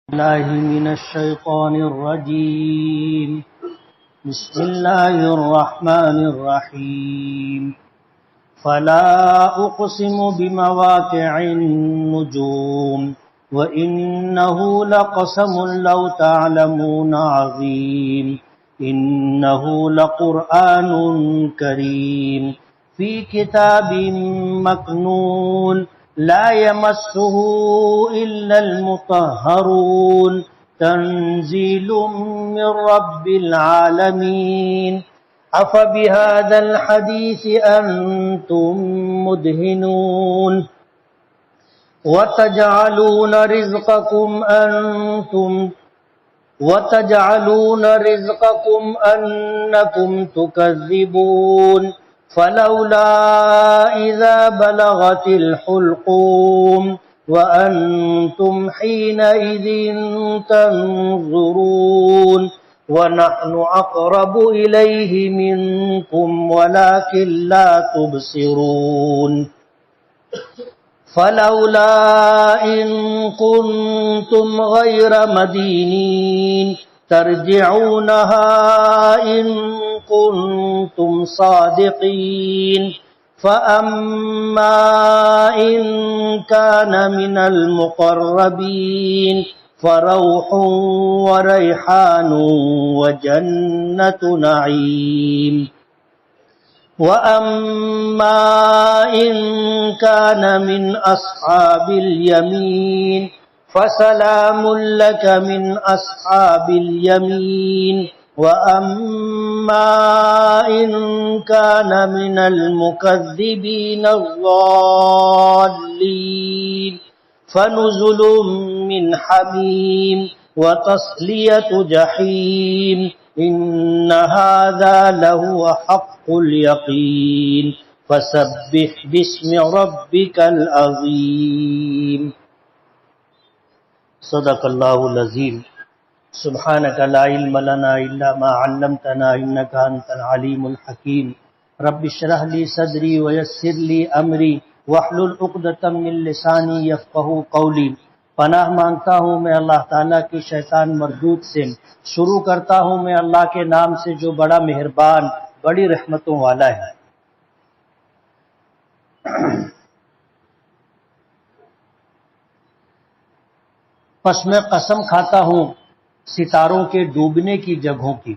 الله من الشيطان الرجيم. بسم الله الرحمن الرحيم. فلا أقسم بمواقع النجوم وإنه لقسم لو تعلمون عظيم. إنه لقرآن كريم في كتاب مكنون لا يمسه إلا المطهرون تنزيل من رب العالمين. أفبهذا الحديث أنتم مدهنون وتجعلون رزقكم أنكم تكذبون. فلولا إذا بلغت الحلقوم وأنتم حينئذ تنظرون ونحن أقرب إليه منكم ولكن لا تبصرون. فلولا إن كنتم غير مدينين ترجعونها إن كنتم صادقين. فأما إن كان من المقربين فروح وريحان وجنة نعيم. وأما إن كان من أصحاب اليمين فسلام لك من أصحاب اليمين. وأما إن كان من المكذبين الضالين فنزل من حميم وتصلية جحيم. إن هذا لهو حق اليقين. فسبح باسم ربك العظيم. صدق اللہ العظیم. سبحانک لا علم لنا الا ما علمتنا انک انت العلیم الحکیم. رب اشرح لی صدری ویسر لی امری واحلل عقدۃ من لسانی یفقہوا قولی. پناہ مانگتا ہوں میں اللہ تعالیٰ کی شیطان مردود سے. شروع کرتا ہوں میں اللہ کے نام سے جو بڑا مہربان بڑی رحمتوں والا ہے. پس میں قسم کھاتا ہوں ستاروں کے ڈوبنے کی جگہوں کی،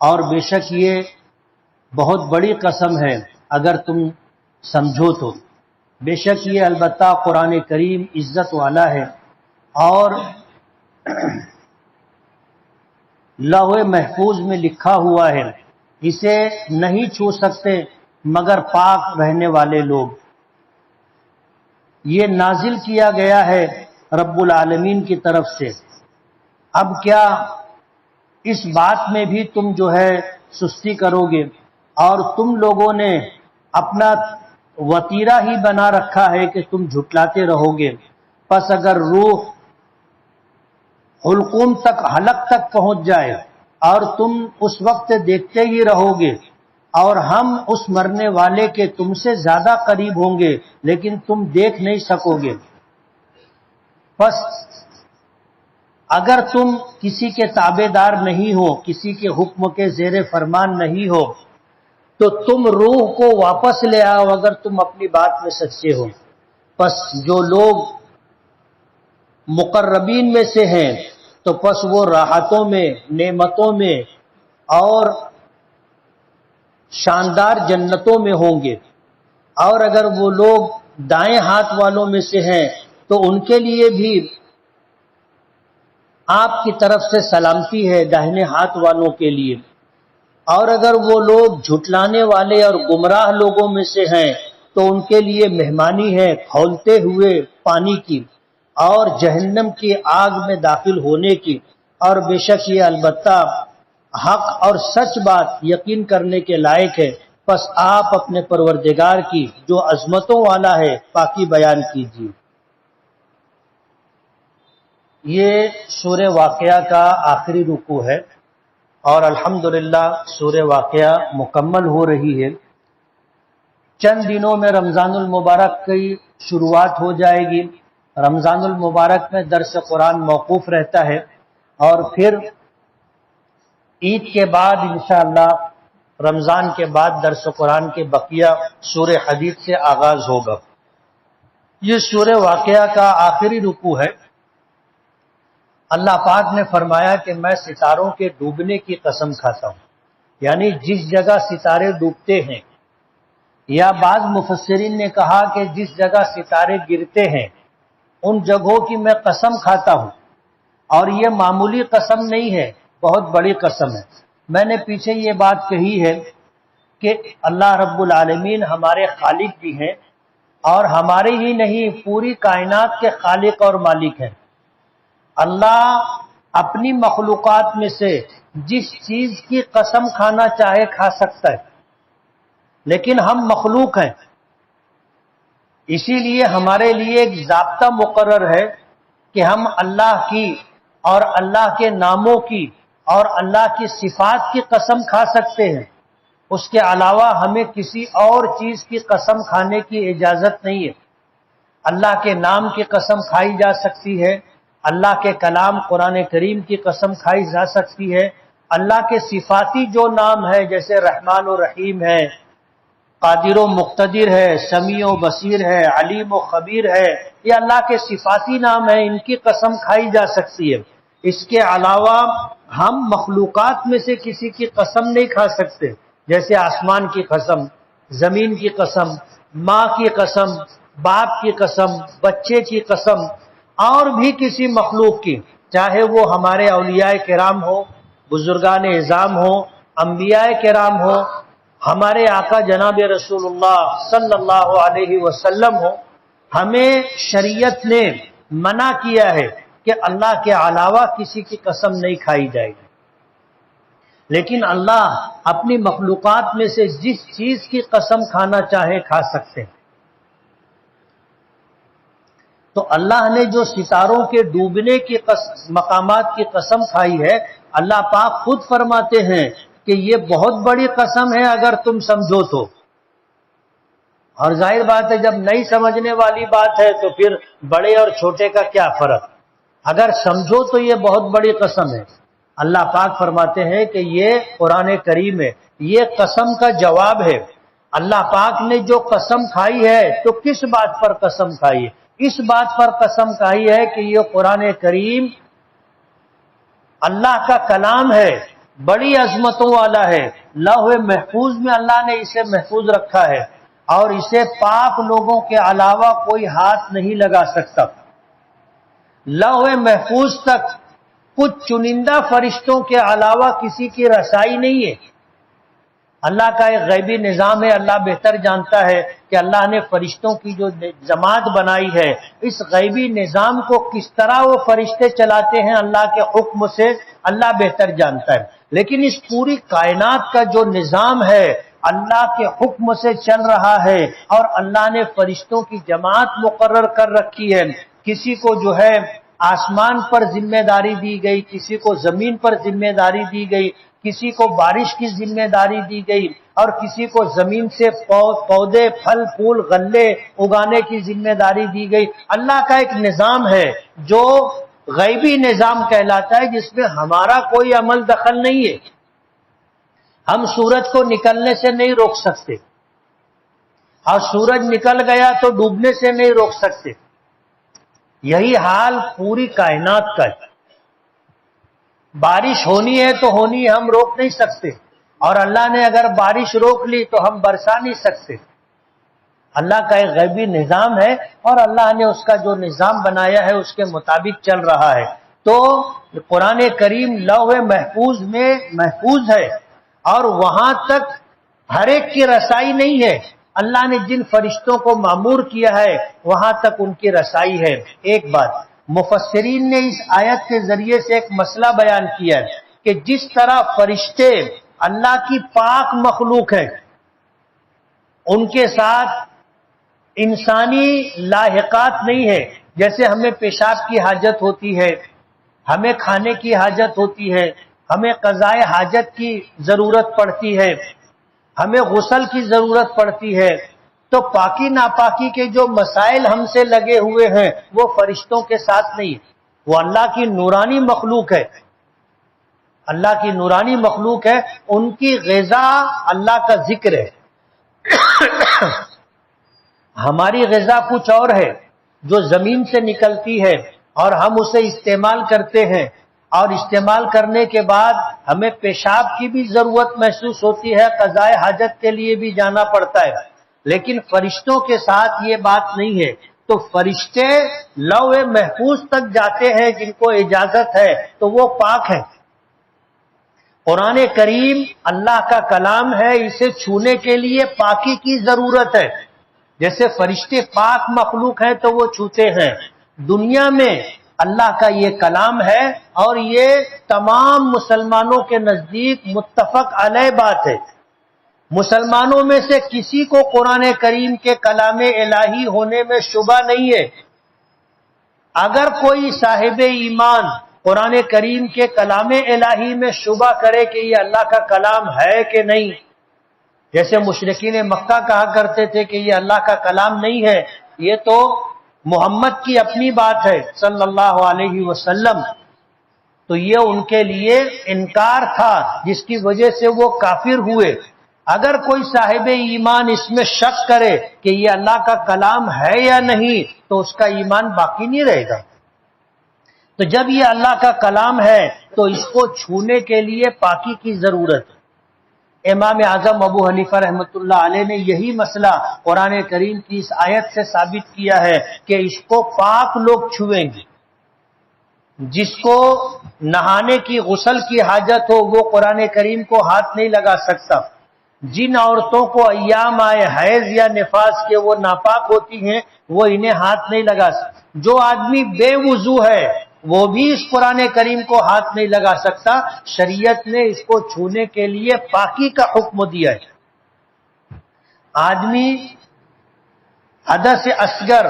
اور بے شک یہ بہت بڑی قسم ہے اگر تم سمجھو تو. بے شک یہ البتہ قرآن کریم عزت والا ہے اور لوح محفوظ میں لکھا ہوا ہے. اسے نہیں چھو سکتے مگر پاک رہنے والے لوگ. یہ نازل کیا گیا ہے رب العالمین کی طرف سے. اب کیا اس بات میں بھی تم جو ہے سستی کرو گے؟ اور تم لوگوں نے اپنا وتیرہ ہی بنا رکھا ہے کہ تم جھٹلاتے رہو گے. پس اگر روح حلقوم تک، حلق تک پہنچ جائے اور تم اس وقت دیکھتے ہی رہو گے، اور ہم اس مرنے والے کے تم سے زیادہ قریب ہوں گے لیکن تم دیکھ نہیں سکو گے. پس اگر تم کسی کے تابع دار نہیں ہو، کسی کے حکم کے زیر فرمان نہیں ہو، تو تم روح کو واپس لے آؤ اگر تم اپنی بات میں سچے ہو. پس جو لوگ مقربین میں سے ہیں تو پس وہ راحتوں میں، نعمتوں میں اور شاندار جنتوں میں ہوں گے. اور اگر وہ لوگ دائیں ہاتھ والوں میں سے ہیں تو ان کے لیے بھی آپ کی طرف سے سلامتی ہے داہنے ہاتھ والوں کے لیے. اور اگر وہ لوگ جھٹلانے والے اور گمراہ لوگوں میں سے ہیں تو ان کے لیے مہمانی ہے کھولتے ہوئے پانی کی اور جہنم کی آگ میں داخل ہونے کی. اور بے شک یہ البتہ حق اور سچ بات یقین کرنے کے لائق ہے. پس آپ اپنے پروردگار کی جو عظمتوں والا ہے پاکی بیان کیجیے. یہ سورہ واقعہ کا آخری رکوع ہے اور الحمدللہ سورہ واقعہ مکمل ہو رہی ہے. چند دنوں میں رمضان المبارک کی شروعات ہو جائے گی رمضان المبارک میں درس قرآن موقوف رہتا ہے اور پھر عید کے بعد انشاءاللہ رمضان کے بعد درس قرآن کے بقیہ سورہ حدید سے آغاز ہوگا۔ یہ سورہ واقعہ کا آخری رکوع ہے۔ اللہ پاک نے فرمایا کہ میں ستاروں کے ڈوبنے کی قسم کھاتا ہوں، یعنی جس جگہ ستارے ڈوبتے ہیں، یا بعض مفسرین نے کہا کہ جس جگہ ستارے گرتے ہیں ان جگہوں کی میں قسم کھاتا ہوں، اور یہ معمولی قسم نہیں ہے، بہت بڑی قسم ہے۔ میں نے پیچھے یہ بات کہی ہے کہ اللہ رب العالمین ہمارے خالق بھی ہیں، اور ہمارے ہی نہیں پوری کائنات کے خالق اور مالک ہیں۔ اللہ اپنی مخلوقات میں سے جس چیز کی قسم کھانا چاہے کھا سکتا ہے، لیکن ہم مخلوق ہیں، اسی لیے ہمارے لیے ایک ضابطہ مقرر ہے کہ ہم اللہ کی اور اللہ کے ناموں کی اور اللہ کی صفات کی قسم کھا سکتے ہیں۔ اس کے علاوہ ہمیں کسی اور چیز کی قسم کھانے کی اجازت نہیں ہے۔ اللہ کے نام کی قسم کھائی جا سکتی ہے، اللہ کے کلام قرآن کریم کی قسم کھائی جا سکتی ہے، اللہ کے صفاتی جو نام ہے جیسے رحمان و رحیم ہے، قادر و مقتدر ہے، سمیع و بصیر ہے، علیم و خبیر ہے، یہ اللہ کے صفاتی نام ہیں، ان کی قسم کھائی جا سکتی ہے۔ اس کے علاوہ ہم مخلوقات میں سے کسی کی قسم نہیں کھا سکتے، جیسے آسمان کی قسم، زمین کی قسم، ماں کی قسم، باپ کی قسم، بچے کی قسم، اور بھی کسی مخلوق کی، چاہے وہ ہمارے اولیاء کرام ہو، بزرگان اعظام ہو، انبیاء کرام ہو، ہمارے آقا جناب رسول اللہ صلی اللہ علیہ وسلم ہو۔ ہمیں شریعت نے منع کیا ہے کہ اللہ کے علاوہ کسی کی قسم نہیں کھائی جائے گی، لیکن اللہ اپنی مخلوقات میں سے جس چیز کی قسم کھانا چاہے کھا سکتے ہیں۔ تو اللہ نے جو ستاروں کے ڈوبنے کی مقامات کی قسم کھائی ہے، اللہ پاک خود فرماتے ہیں کہ یہ بہت بڑی قسم ہے اگر تم سمجھو تو۔ اور ظاہر بات ہے جب نہیں سمجھنے والی بات ہے تو پھر بڑے اور چھوٹے کا کیا فرق؟ اگر سمجھو تو یہ بہت بڑی قسم ہے۔ اللہ پاک فرماتے ہیں کہ یہ قرآن کریم ہے، یہ قسم کا جواب ہے۔ اللہ پاک نے جو قسم کھائی ہے تو کس بات پر قسم کھائی ہے؟ اس بات پر قسم کھائی ہے کہ یہ قرآن کریم اللہ کا کلام ہے، بڑی عظمتوں والا ہے، لوح محفوظ میں اللہ نے اسے محفوظ رکھا ہے، اور اسے پاک لوگوں کے علاوہ کوئی ہاتھ نہیں لگا سکتا۔ لوح محفوظ تک کچھ چنندہ فرشتوں کے علاوہ کسی کی رسائی نہیں ہے۔ اللہ کا ایک غیبی نظام ہے، اللہ بہتر جانتا ہے کہ اللہ نے فرشتوں کی جو جماعت بنائی ہے، اس غیبی نظام کو کس طرح وہ فرشتے چلاتے ہیں اللہ کے حکم سے، اللہ بہتر جانتا ہے۔ لیکن اس پوری کائنات کا جو نظام ہے اللہ کے حکم سے چل رہا ہے، اور اللہ نے فرشتوں کی جماعت مقرر کر رکھی ہے۔ کسی کو جو ہے آسمان پر ذمہ داری دی گئی، کسی کو زمین پر ذمہ داری دی گئی، کسی کو بارش کی ذمہ داری دی گئی، اور کسی کو زمین سے پودے، پھل پھول، غلے اگانے کی ذمہ داری دی گئی۔ اللہ کا ایک نظام ہے جو غیبی نظام کہلاتا ہے، جس میں ہمارا کوئی عمل دخل نہیں ہے۔ ہم سورج کو نکلنے سے نہیں روک سکتے، اور سورج نکل گیا تو ڈوبنے سے نہیں روک سکتے۔ یہی حال پوری کائنات کا ہے۔ بارش ہونی ہے تو ہونی ہے، ہم روک نہیں سکتے، اور اللہ نے اگر بارش روک لی تو ہم برسا نہیں سکتے۔ اللہ کا ایک غیبی نظام ہے، اور اللہ نے اس کا جو نظام بنایا ہے اس کے مطابق چل رہا ہے۔ تو قرآن کریم لوح محفوظ میں محفوظ ہے، اور وہاں تک ہر ایک کی رسائی نہیں ہے۔ اللہ نے جن فرشتوں کو مامور کیا ہے وہاں تک ان کی رسائی ہے۔ ایک بات مفسرین نے اس آیت کے ذریعے سے ایک مسئلہ بیان کیا ہے کہ جس طرح فرشتے اللہ کی پاک مخلوق ہیں، ان کے ساتھ انسانی لاحقات نہیں ہے، جیسے ہمیں پیشاب کی حاجت ہوتی ہے، ہمیں کھانے کی حاجت ہوتی ہے، ہمیں قضاء حاجت کی ضرورت پڑتی ہے، ہمیں غسل کی ضرورت پڑتی ہے، تو پاکی ناپاکی کے جو مسائل ہم سے لگے ہوئے ہیں وہ فرشتوں کے ساتھ نہیں، وہ اللہ کی نورانی مخلوق ہے، اللہ کی نورانی مخلوق ہے، ان کی غذا اللہ کا ذکر ہے۔ ہماری غذا کچھ اور ہے جو زمین سے نکلتی ہے اور ہم اسے استعمال کرتے ہیں، اور استعمال کرنے کے بعد ہمیں پیشاب کی بھی ضرورت محسوس ہوتی ہے، قضاء حاجت کے لیے بھی جانا پڑتا ہے، لیکن فرشتوں کے ساتھ یہ بات نہیں ہے۔ تو فرشتے لوح محفوظ تک جاتے ہیں جن کو اجازت ہے، تو وہ پاک ہیں۔ قرآن کریم اللہ کا کلام ہے، اسے چھونے کے لیے پاکی کی ضرورت ہے۔ جیسے فرشتے پاک مخلوق ہیں تو وہ چھوتے ہیں، دنیا میں اللہ کا یہ کلام ہے، اور یہ تمام مسلمانوں کے نزدیک متفق علیہ بات ہے۔ مسلمانوں میں سے کسی کو قرآن کریم کے کلام الہی ہونے میں شبہ نہیں ہے۔ اگر کوئی صاحب ایمان قرآن کریم کے کلام الہی میں شبہ کرے کہ یہ اللہ کا کلام ہے کہ نہیں، جیسے مشرکین مکہ کہا کرتے تھے کہ یہ اللہ کا کلام نہیں ہے، یہ تو محمد کی اپنی بات ہے صلی اللہ علیہ وسلم، تو یہ ان کے لیے انکار تھا جس کی وجہ سے وہ کافر ہوئے۔ اگر کوئی صاحب ایمان اس میں شک کرے کہ یہ اللہ کا کلام ہے یا نہیں تو اس کا ایمان باقی نہیں رہے گا۔ تو جب یہ اللہ کا کلام ہے تو اس کو چھونے کے لیے پاکی کی ضرورت ہے۔ امام اعظم ابو حنیفہ رحمۃ اللہ علیہ نے یہی مسئلہ قرآن کریم کی اس آیت سے ثابت کیا ہے کہ اس کو پاک لوگ چھوئیں گے۔ جس کو نہانے کی غسل کی حاجت ہو وہ قرآن کریم کو ہاتھ نہیں لگا سکتا۔ جن عورتوں کو ایام آئے حیض یا نفاس کے وہ ناپاک ہوتی ہیں وہ انہیں ہاتھ نہیں لگا سکتا۔ جو آدمی بے وضو ہے وہ بھی اس قرآن کریم کو ہاتھ نہیں لگا سکتا۔ شریعت نے اس کو چھونے کے لیے پاکی کا حکم دیا ہے۔ آدمی حدث اصغر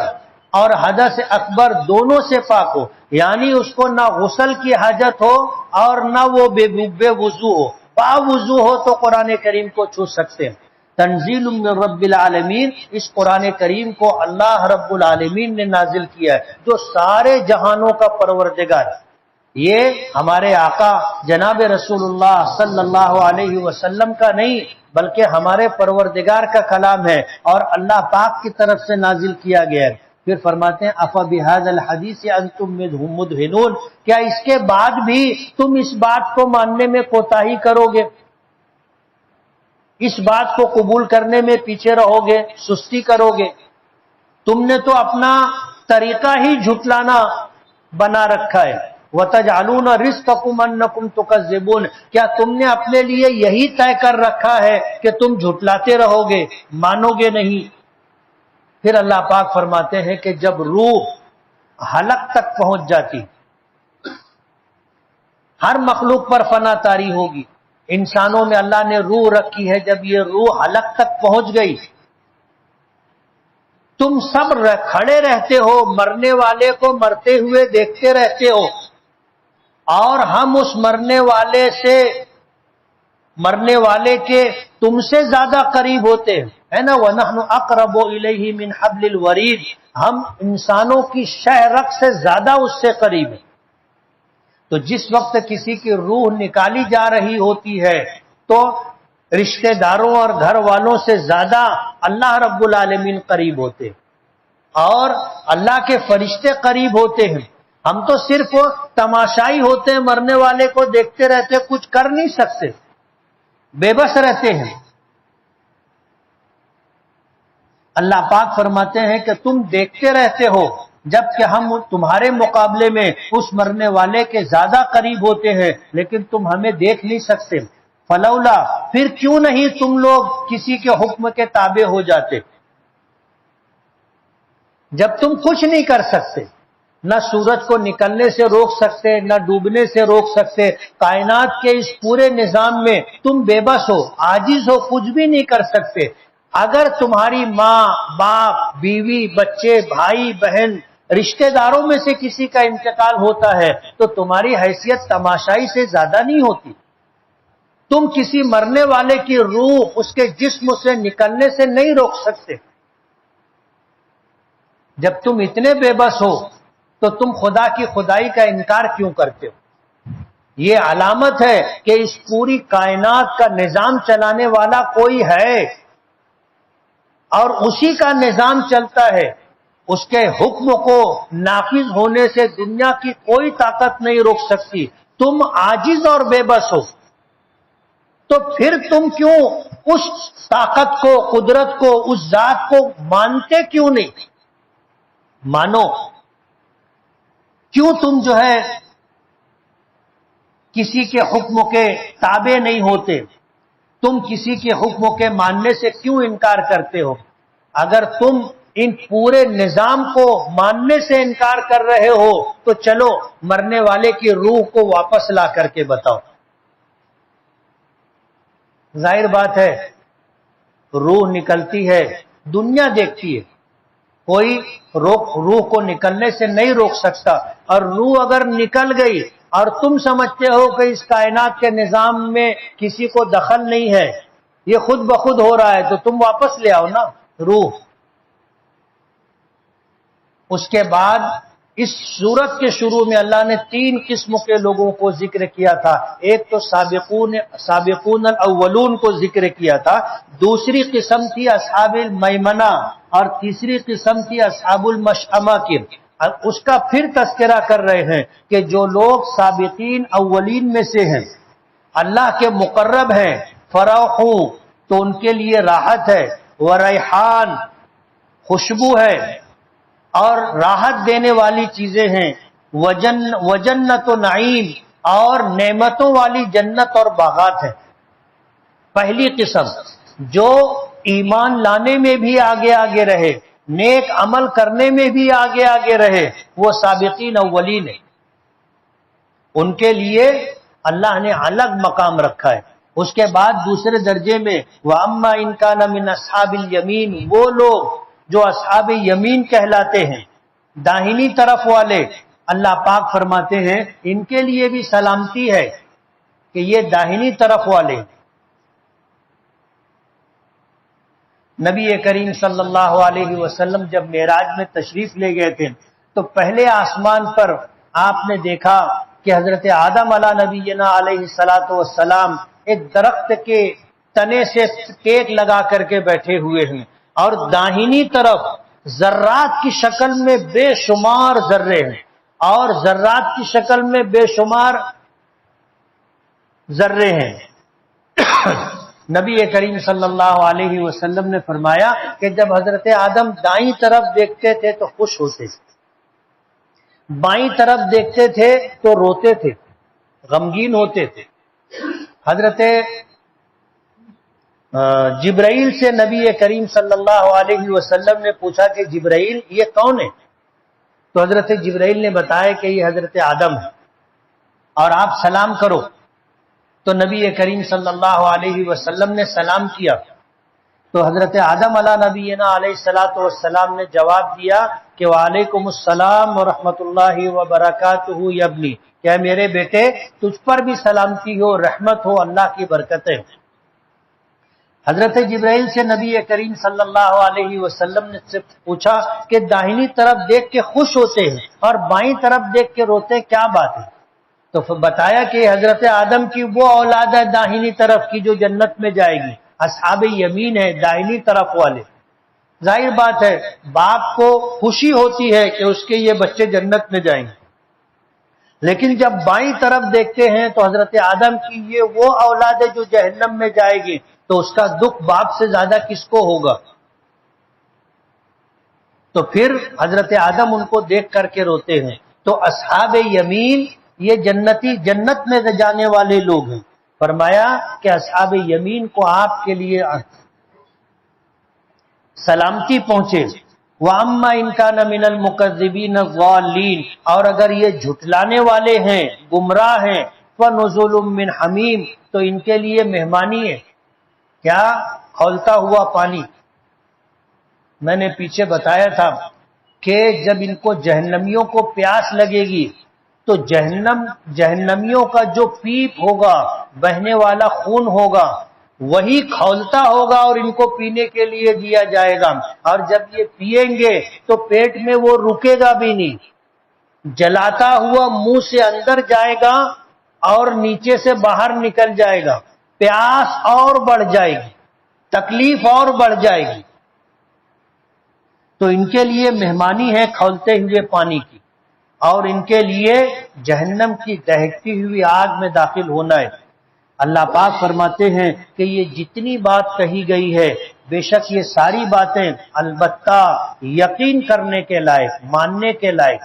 اور حدث اکبر دونوں سے پاک ہو، یعنی اس کو نہ غسل کی حاجت ہو اور نہ وہ بے وضو ہو، با وضو ہو تو قرآن کریم کو چھو سکتے ہیں۔ تنزیل من رب العالمین، اس قرآن کریم کو اللہ رب العالمین نے نازل کیا ہے جو سارے جہانوں کا پروردگار ہے۔ یہ ہمارے آقا جناب رسول اللہ صلی اللہ علیہ وسلم کا نہیں بلکہ ہمارے پروردگار کا کلام ہے اور اللہ پاک کی طرف سے نازل کیا گیا ہے۔ پھر فرماتے ہیں افبہذا الحدیث انتم مدہنون، کیا اس کے بعد بھی تم اس بات کو ماننے میں کوتاہی کرو گے، اس بات کو قبول کرنے میں پیچھے رہو گے، سستی کرو گے؟ تم نے تو اپنا طریقہ ہی جھٹلانا بنا رکھا ہے۔ وَتَجْعَلُونَ رِزْقَكُمْ أَنَّكُمْ تُكَذِّبُونَ، کیا تم نے اپنے لیے یہی طے کر رکھا ہے کہ تم جھٹلاتے رہو گے، مانو گے نہیں؟ پھر اللہ پاک فرماتے ہیں کہ جب روح حلق تک پہنچ جاتی، ہر مخلوق پر فنا طاری ہوگی، انسانوں میں اللہ نے روح رکھی ہے، جب یہ روح حلق تک پہنچ گئی تم سب کھڑے رہتے ہو، مرنے والے کو مرتے ہوئے دیکھتے رہتے ہو، اور ہم اس مرنے والے کے تم سے زیادہ قریب ہوتے ہیں، ہے نا؟ وَنَحْنُ أَقْرَبُ إِلَيْهِ مِنْ حَبْلِ الْوَرِيدِ، ہم انسانوں کی شہ رگ سے زیادہ اس سے قریب ہیں۔ تو جس وقت کسی کی روح نکالی جا رہی ہوتی ہے تو رشتہ داروں اور گھر والوں سے زیادہ اللہ رب العالمین قریب ہوتے ہیں اور اللہ کے فرشتے قریب ہوتے ہیں۔ ہم تو صرف تماشائی ہوتے ہیں، مرنے والے کو دیکھتے رہتے، کچھ کر نہیں سکتے، بے بس رہتے ہیں۔ اللہ پاک فرماتے ہیں کہ تم دیکھتے رہتے ہو جبکہ ہم تمہارے مقابلے میں اس مرنے والے کے زیادہ قریب ہوتے ہیں، لیکن تم ہمیں دیکھ نہیں سکتے۔ فلولا، پھر کیوں نہیں تم لوگ کسی کے حکم کے تابع ہو جاتے؟ جب تم کچھ نہیں کر سکتے، نہ سورج کو نکلنے سے روک سکتے، نہ ڈوبنے سے روک سکتے، کائنات کے اس پورے نظام میں تم بے بس ہو، عاجز ہو، کچھ بھی نہیں کر سکتے۔ اگر تمہاری ماں، باپ، بیوی، بچے، بھائی، بہن، رشتہ داروں میں سے کسی کا انتقال ہوتا ہے تو تمہاری حیثیت تماشائی سے زیادہ نہیں ہوتی۔ تم کسی مرنے والے کی روح اس کے جسم سے نکلنے سے نہیں روک سکتے، جب تم اتنے بے بس ہو تو تم خدا کی خدائی کا انکار کیوں کرتے ہو؟ یہ علامت ہے کہ اس پوری کائنات کا نظام چلانے والا کوئی ہے اور اسی کا نظام چلتا ہے. اس کے حکم کو نافذ ہونے سے دنیا کی کوئی طاقت نہیں روک سکتی. تم عاجز اور بے بس ہو تو پھر تم کیوں اس طاقت کو، قدرت کو، اس ذات کو مانتے کیوں نہیں؟ مانو. کیوں تم جو ہے کسی کے حکم کے تابع نہیں ہوتے؟ تم کسی کے حکم کے ماننے سے کیوں انکار کرتے ہو؟ اگر تم ان پورے نظام کو ماننے سے انکار کر رہے ہو تو چلو مرنے والے کی روح کو واپس لا کر کے بتاؤ. ظاہر بات ہے روح نکلتی ہے، دنیا دیکھتی ہے، کوئی روح کو نکلنے سے نہیں روک سکتا. اور روح اگر نکل گئی اور تم سمجھتے ہو کہ اس کائنات کے نظام میں کسی کو دخل نہیں ہے، یہ خود بخود ہو رہا ہے، تو تم واپس لے آؤ نا روح. اس کے بعد اس سورت کے شروع میں اللہ نے 3 قسم کے لوگوں کو ذکر کیا تھا. ایک تو سابقون الاولون کو ذکر کیا تھا، دوسری قسم تھی اصحاب المیمنہ، اور تیسری قسم تھی اصحاب المشأمہ کی. اس کا پھر تذکرہ کر رہے ہیں کہ جو لوگ سابقین اولین میں سے ہیں، اللہ کے مقرب ہیں، فروح تو ان کے لیے راحت ہے، وریحان خوشبو ہے اور راحت دینے والی چیزیں ہیں، وجنت و نعیم اور نعمتوں والی جنت اور باغات ہیں. پہلی قسم جو ایمان لانے میں بھی آگے آگے رہے، نیک عمل کرنے میں بھی آگے آگے رہے، وہ سابقین اولین ہیں. ان کے لیے اللہ نے الگ مقام رکھا ہے. اس کے بعد دوسرے درجے میں وَأَمَّا إِن كَانَ مِنْ أَصْحَابِ الْيَمِينِ، وہ لوگ جو اصحاب یمین کہلاتے ہیں، داہنی طرف والے، اللہ پاک فرماتے ہیں ان کے لیے بھی سلامتی ہے کہ یہ داہنی طرف والے. نبی کریم صلی اللہ علیہ وسلم جب معراج میں تشریف لے گئے تھے تو پہلے آسمان پر آپ نے دیکھا کہ حضرت آدم علیہ نبینا علیہ الصلاۃ والسلام ایک درخت کے تنے سے ٹیک لگا کر کے بیٹھے ہوئے ہیں، اور داہنی طرف ذرات کی شکل میں بے شمار ذرے ہیں، اور ذرات کی شکل میں بے شمار ذرے ہیں. نبی کریم صلی اللہ علیہ وسلم نے فرمایا کہ جب حضرت آدم دائیں طرف دیکھتے تھے تو خوش ہوتے تھے، بائیں طرف دیکھتے تھے تو روتے تھے، غمگین ہوتے تھے. حضرت جبرائیل سے نبی کریم صلی اللہ علیہ وسلم نے پوچھا کہ جبرائیل یہ کون ہے؟ تو حضرت جبرائیل نے بتایا کہ یہ حضرت آدم ہے اور آپ سلام کرو. تو نبی کریم صلی اللہ علیہ وسلم نے سلام کیا تو حضرت آدم علیہ نبینا علیہ الصلاۃ والسلام نے جواب دیا کہ وعلیکم السلام ورحمۃ اللہ وبرکاتہ یبنی، کہ میرے بیٹے تجھ پر بھی سلامتی ہو، رحمت ہو، اللہ کی برکتیں. حضرت جبرائیل سے نبی کریم صلی اللہ علیہ وسلم نے سے پوچھا کہ داہنی طرف دیکھ کے خوش ہوتے ہیں اور بائیں طرف دیکھ کے روتے، کیا بات ہے؟ تو بتایا کہ حضرت آدم کی وہ اولاد ہے داہنی طرف کی جو جنت میں جائے گی، اصحاب یمین ہے داہنی طرف والے. ظاہر بات ہے باپ کو خوشی ہوتی ہے کہ اس کے یہ بچے جنت میں جائیں گے، لیکن جب بائیں طرف دیکھتے ہیں تو حضرت آدم کی یہ وہ اولاد ہے جو جہنم میں جائے گی، تو اس کا دکھ باپ سے زیادہ کس کو ہوگا؟ تو پھر حضرت آدم ان کو دیکھ کر کے روتے ہیں. تو اصحاب یمین یہ جنتی، جنت میں جانے والے لوگ ہیں. فرمایا کہ اصحاب یمین کو آپ کے لیے سلامتی پہنچے. وَأَمَّا إِن كَانَ مِنَ الْمُكَذِّبِينَ الضَّالِّينَ، اور اگر یہ جھٹلانے والے ہیں، گمراہ ہیں، فَنُزُلٌ مِّنْ حَمِيمٍ، تو ان کے لیے مہمانی ہے. کیا؟ کھولتا ہوا پانی. میں نے پیچھے بتایا تھا کہ جب ان کو جہنمیوں کو پیاس لگے گی تو جہنمیوں کا جو پیپ ہوگا، بہنے والا خون ہوگا، وہی کھولتا ہوگا اور ان کو پینے کے لیے دیا جائے گا، اور جب یہ پیئیں گے تو پیٹ میں وہ رکے گا بھی نہیں، جلاتا ہوا منہ سے اندر جائے گا اور نیچے سے باہر نکل جائے گا، پیاس اور بڑھ جائے گی، تکلیف اور بڑھ جائے گی۔ تو ان کے لیے مہمانی ہے کھولتے ہوئے پانی کی، اور ان کے لیے جہنم کی دہکتی ہوئی آگ میں داخل ہونا ہے۔ اللہ پاک فرماتے ہیں کہ یہ جتنی بات کہی گئی ہے، بے شک یہ ساری باتیں البتہ یقین کرنے کے لائق، ماننے کے لائق،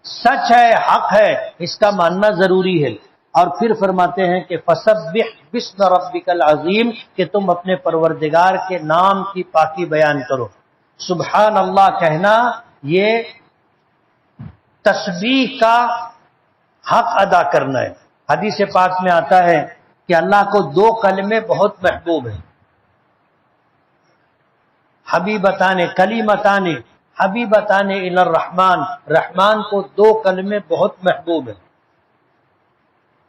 سچ ہے، حق ہے، اس کا ماننا ضروری ہے۔ اور پھر فرماتے ہیں کہ فسبح باسم ربک العظیم، کہ تم اپنے پروردگار کے نام کی پاکی بیان کرو۔ سبحان اللہ کہنا یہ تسبیح کا حق ادا کرنا ہے۔ حدیث پاک میں آتا ہے کہ اللہ کو دو کلمے بہت محبوب ہیں، حبیبتان، کلیمتان حبیبتان الی الرحمن، رحمان کو دو کلمے بہت محبوب ہیں،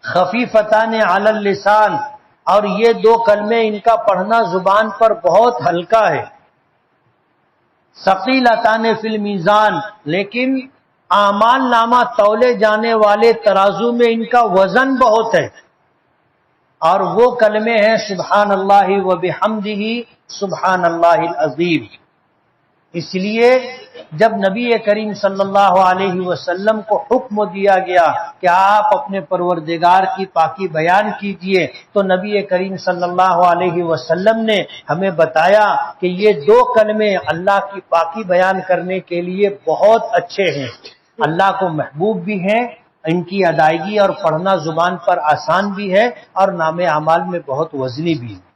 خفیفتان علی اللسان، اور یہ دو کلمے ان کا پڑھنا زبان پر بہت ہلکا ہے، ثقیلتان فی المیزان، لیکن اعمال نامہ تولے جانے والے ترازو میں ان کا وزن بہت ہے، اور وہ کلمے ہیں سبحان اللہ و بحمدہ سبحان اللہ العظیم۔ اس لیے جب نبی کریم صلی اللہ علیہ وسلم کو حکم دیا گیا کہ آپ اپنے پروردگار کی پاکی بیان کیجئے، تو نبی کریم صلی اللہ علیہ وسلم نے ہمیں بتایا کہ یہ دو کلمے اللہ کی پاکی بیان کرنے کے لیے بہت اچھے ہیں، اللہ کو محبوب بھی ہیں، ان کی ادائیگی اور پڑھنا زبان پر آسان بھی ہے، اور نام اعمال میں بہت وزنی بھی ہے۔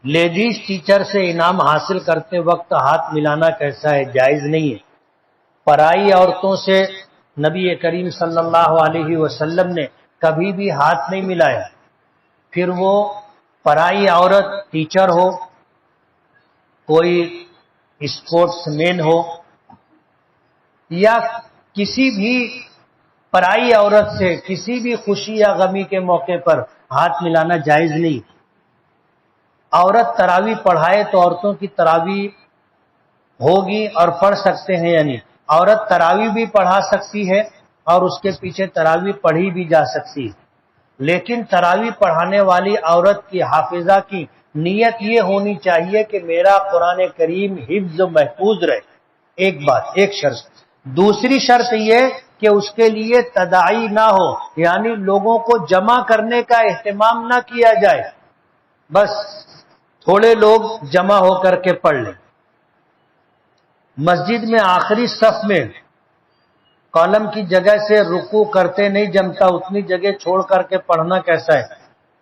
لیڈیز ٹیچر سے انعام حاصل کرتے وقت ہاتھ ملانا کیسا ہے؟ جائز نہیں ہے۔ پرائی عورتوں سے نبی کریم صلی اللہ علیہ وسلم نے کبھی بھی ہاتھ نہیں ملایا، پھر وہ پرائی عورت ٹیچر ہو، کوئی اسپورٹس مین ہو، یا کسی بھی پرائی عورت سے کسی بھی خوشی یا غمی کے موقع پر ہاتھ ملانا جائز نہیں۔ عورت تراویح پڑھائے تو عورتوں کی تراویح ہوگی اور پڑھ سکتے ہیں، یعنی عورت تراویح بھی پڑھا سکتی ہے اور اس کے پیچھے تراویح پڑھی بھی جا سکتی ہے، لیکن تراویح پڑھانے والی عورت کی حافظہ کی نیت یہ ہونی چاہیے کہ میرا قرآن کریم حفظ و محفوظ رہے، ایک بات، ایک شرط۔ دوسری شرط یہ کہ اس کے لیے تداعی نہ ہو، یعنی لوگوں کو جمع کرنے کا اہتمام نہ کیا جائے، بس تھوڑے لوگ جمع ہو کر کے پڑھ لیں۔ مسجد میں آخری صف میں کالم کی جگہ سے رکوع کرتے نہیں جمتا، اتنی جگہ چھوڑ کر کے پڑھنا کیسا ہے؟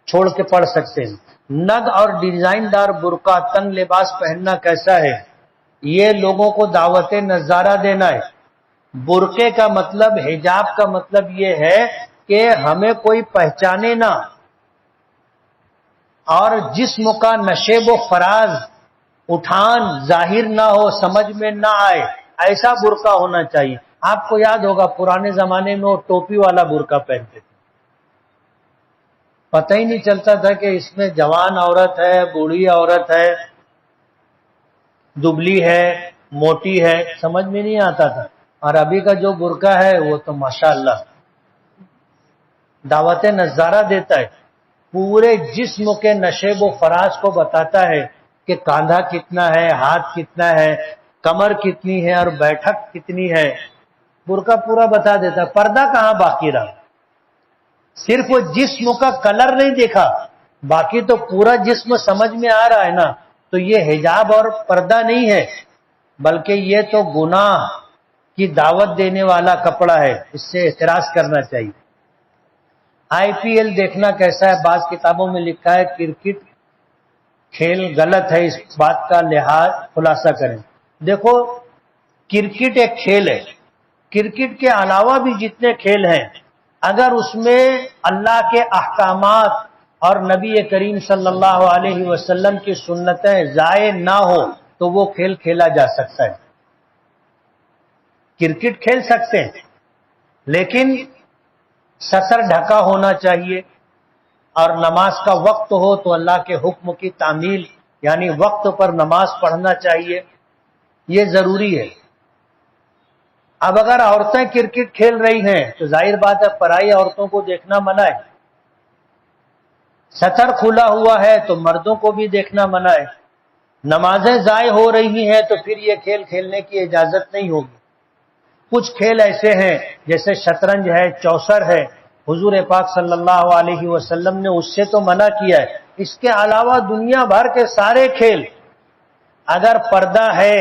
چھوڑ کے پڑھ سکتے ہیں۔ نگ اور ڈیزائن دار برقع تنگ لباس پہننا کیسا ہے؟ یہ لوگوں کو دعوت نظارہ دینا ہے۔ برقعے کا مطلب، حجاب کا مطلب یہ ہے کہ ہمیں کوئی پہچانے نہ، اور جسم کا نشیب و فراز، اٹھان ظاہر نہ ہو، سمجھ میں نہ آئے، ایسا برقع ہونا چاہیے۔ آپ کو یاد ہوگا پرانے زمانے میں وہ ٹوپی والا برقع پہنتے تھے، پتہ ہی نہیں چلتا تھا کہ اس میں جوان عورت ہے، بوڑھی عورت ہے، دبلی ہے، موٹی ہے، سمجھ میں نہیں آتا تھا۔ اور ابھی کا جو برقع ہے وہ تو ماشاءاللہ دعوت نظارہ دیتا ہے، پورے جسم کے نشیب و فراز کو بتاتا ہے کہ کاندھا کتنا ہے، ہاتھ کتنا ہے، کمر کتنی ہے اور بیٹھک کتنی ہے، برقع پورا بتا دیتا۔ پردہ کہاں باقی رہا؟ صرف وہ جسم کا کلر نہیں دیکھا، باقی تو پورا جسم سمجھ میں آ رہا ہے نا۔ تو یہ حجاب اور پردہ نہیں ہے، بلکہ یہ تو گناہ کی دعوت دینے والا کپڑا ہے، اس سے اعتراض کرنا چاہیے۔ آئی پی ایل دیکھنا کیسا ہے؟ بعض کتابوں میں لکھا ہے کرکٹ کھیل غلط ہے، اس بات کا لحاظ خلاصہ کریں۔ دیکھو، کرکٹ ایک کھیل ہے، کرکٹ کے علاوہ بھی جتنے کھیل ہیں، اگر اس میں اللہ کے احکامات اور نبی کریم صلی اللہ علیہ وسلم کی سنتیں ضائع نہ ہو تو وہ کھیل کھیلا جا سکتا ہے۔ کرکٹ کھیل سکتے ہیں لیکن سطر ڈھکا ہونا چاہیے، اور نماز کا وقت ہو تو اللہ کے حکم کی تعمیل یعنی وقت پر نماز پڑھنا چاہیے، یہ ضروری ہے۔ اب اگر عورتیں کرکٹ کھیل رہی ہیں تو ظاہر بات ہے پرائی عورتوں کو دیکھنا منع ہے، سطر کھلا ہوا ہے تو مردوں کو بھی دیکھنا منع ہے، نمازیں ضائع ہو رہی ہیں تو پھر یہ کھیل کھیلنے کی اجازت نہیں ہوگی۔ کچھ کھیل ایسے ہیں جیسے شطرنج ہے، چوسر ہے، حضور پاک صلی اللہ علیہ وسلم نے اس سے تو منع کیا ہے۔ اس کے علاوہ دنیا بھر کے سارے کھیل اگر پردہ ہے،